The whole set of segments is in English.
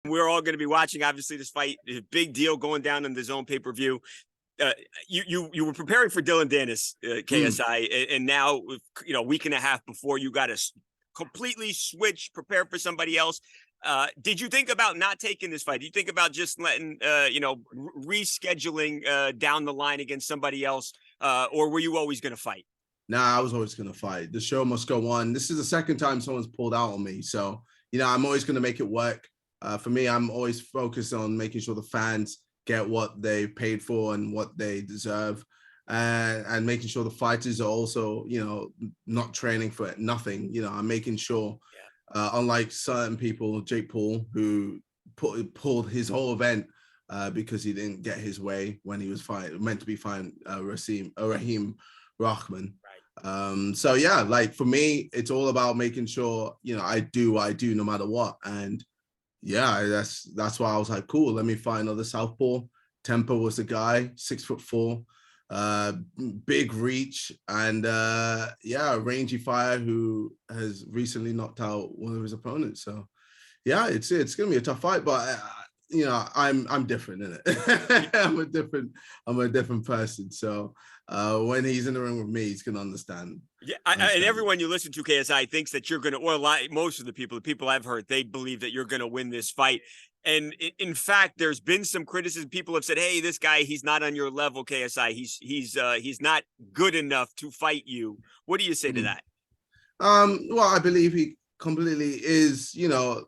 We're all going to be watching, obviously, this fight. A big deal going down in the Zone pay-per-view. You were preparing for Dillon Danis, KSI, and now, a week and a half before, you got to completely switch, prepare for somebody else. Did you think about not taking this fight? Did you think about just letting, rescheduling down the line against somebody else, or were you always going to fight? Nah, I was always going to fight. The show must go on. This is the second time someone's pulled out on me. So, I'm always going to make it work. For me, I'm always focused on making sure the fans get what they paid for and what they deserve, and making sure the fighters are also, not training for nothing. I'm making sure, unlike certain people, Jake Paul, who pulled his whole event because he didn't get his way when he was meant to be fighting Raheem Rahman. So yeah, like for me, it's all about making sure, I do what I do no matter what. And yeah, that's why I was like, cool, let me find another southpaw. Temper was the guy, 6'4", big reach, and rangy fire who has recently knocked out one of his opponents. So yeah, it's gonna be a tough fight, but I'm different in it. I'm a different person. So when he's in the ring with me, he's gonna understand. Yeah, and everyone you listen to, KSI, thinks that you're gonna, or most of the people I've heard, they believe that you're gonna win this fight. And in fact, there's been some criticism. People have said, "Hey, this guy, he's not on your level, KSI. He's not good enough to fight you." What do you say to that? Well, I believe he completely is. Well,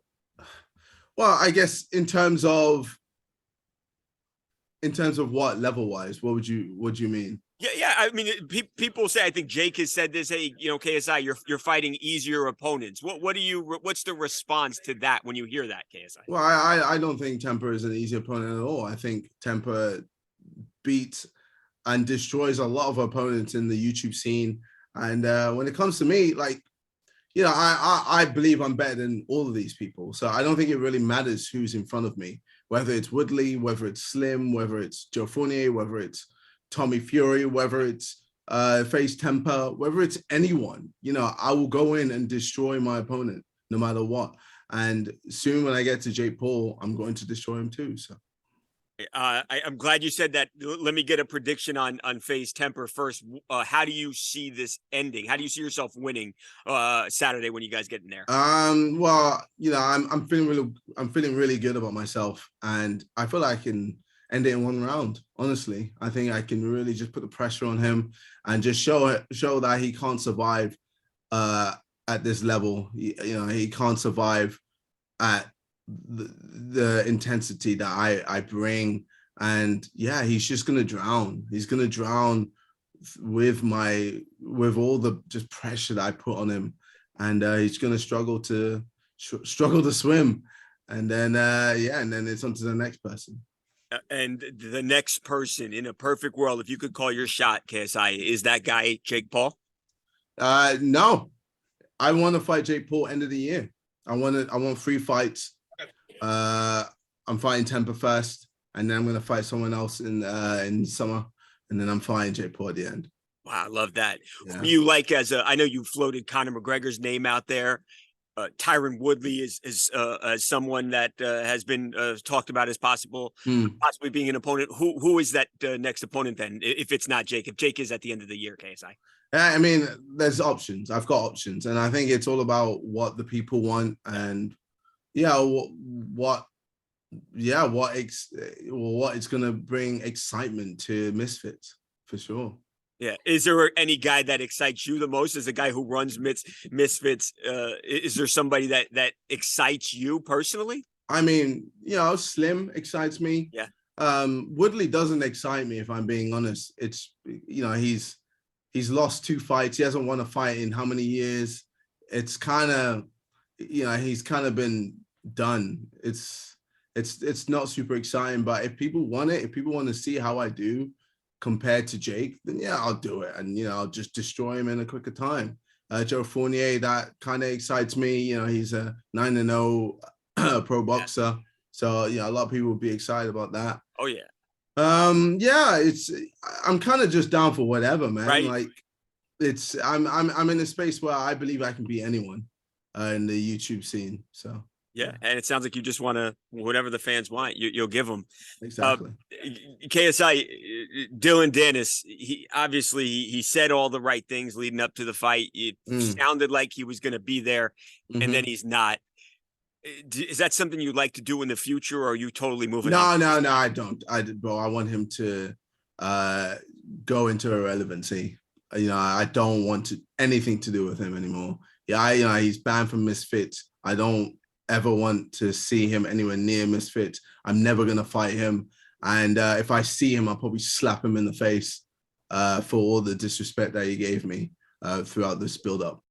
I guess in terms of what level wise, what do you mean? Yeah. I mean, people say, I think Jake has said this. Hey, KSI, you're fighting easier opponents. What's the response to that when you hear that, KSI? Well, I don't think Temper is an easy opponent at all. I think Temper beats and destroys a lot of opponents in the YouTube scene. And when it comes to me, like, I believe I'm better than all of these people. So I don't think it really matters who's in front of me, whether it's Woodley, whether it's Slim, whether it's Joe Fournier, whether it's Tommy Fury, whether it's Face Temper, whether it's anyone. I will go in and destroy my opponent no matter what. And soon when I get to Jake Paul, I'm going to destroy him too. So. I'm glad you said that. Let me get a prediction on Face Temper first. How do you see this ending? How do you see yourself winning Saturday when you guys get in there? Well, I'm feeling really good about myself, and I feel like I can end it in one round. Honestly, I think I can really just put the pressure on him and just show that he can't survive at this level. He can't survive at the intensity that I bring. And yeah, he's just gonna drown. He's gonna drown with all the just pressure that I put on him, and he's gonna struggle to swim. And then and then it's on to the next person. And the next person, in a perfect world, if you could call your shot, KSI, is that guy Jake Paul? No, I want to fight Jake Paul end of the year. I want 3 fights. I'm fighting Temper first, and then I'm going to fight someone else in summer, and then I'm fighting Jake Paul at the end. Wow, I love that. Yeah. You like, I know you floated Conor McGregor's name out there. Tyron Woodley is someone that has been talked about as possibly being an opponent. Who is that next opponent then? If it's not Jake, if Jake is at the end of the year, KSI. I mean, there's options. I've got options, and I think it's all about what the people want, and what it's gonna bring excitement to Misfits for sure. Yeah. Is there any guy that excites you the most? As a guy who runs Misfits, is there somebody that excites you personally? I mean, Slim excites me. Yeah. Woodley doesn't excite me, if I'm being honest. It's, he's lost 2 fights. He hasn't won a fight in how many years? It's kind of, he's kind of been done. It's not super exciting, but if people want it, if people want to see how I do compared to Jake, then yeah, I'll do it. And, I'll just destroy him in a quicker time. Joe Fournier, that kind of excites me. He's a 9-0 pro boxer. So, a lot of people will be excited about that. Oh, yeah. I'm kind of just down for whatever, man. Right. Like, I'm in a space where I believe I can beat anyone in the YouTube scene. So Yeah, and it sounds like you just want to whatever the fans want, you'll give them. Exactly. KSI, Dillon Danis, he obviously he said all the right things leading up to the fight. It sounded like he was going to be there, and then he's not. Is that something you'd like to do in the future, or are you totally moving on? No, I don't. Bro, I want him to go into irrelevancy. I don't want anything to do with him anymore. Yeah, he's banned from Misfits. I don't ever want to see him anywhere near Misfits. I'm never gonna fight him. And if I see him, I'll probably slap him in the face for all the disrespect that he gave me throughout this build-up.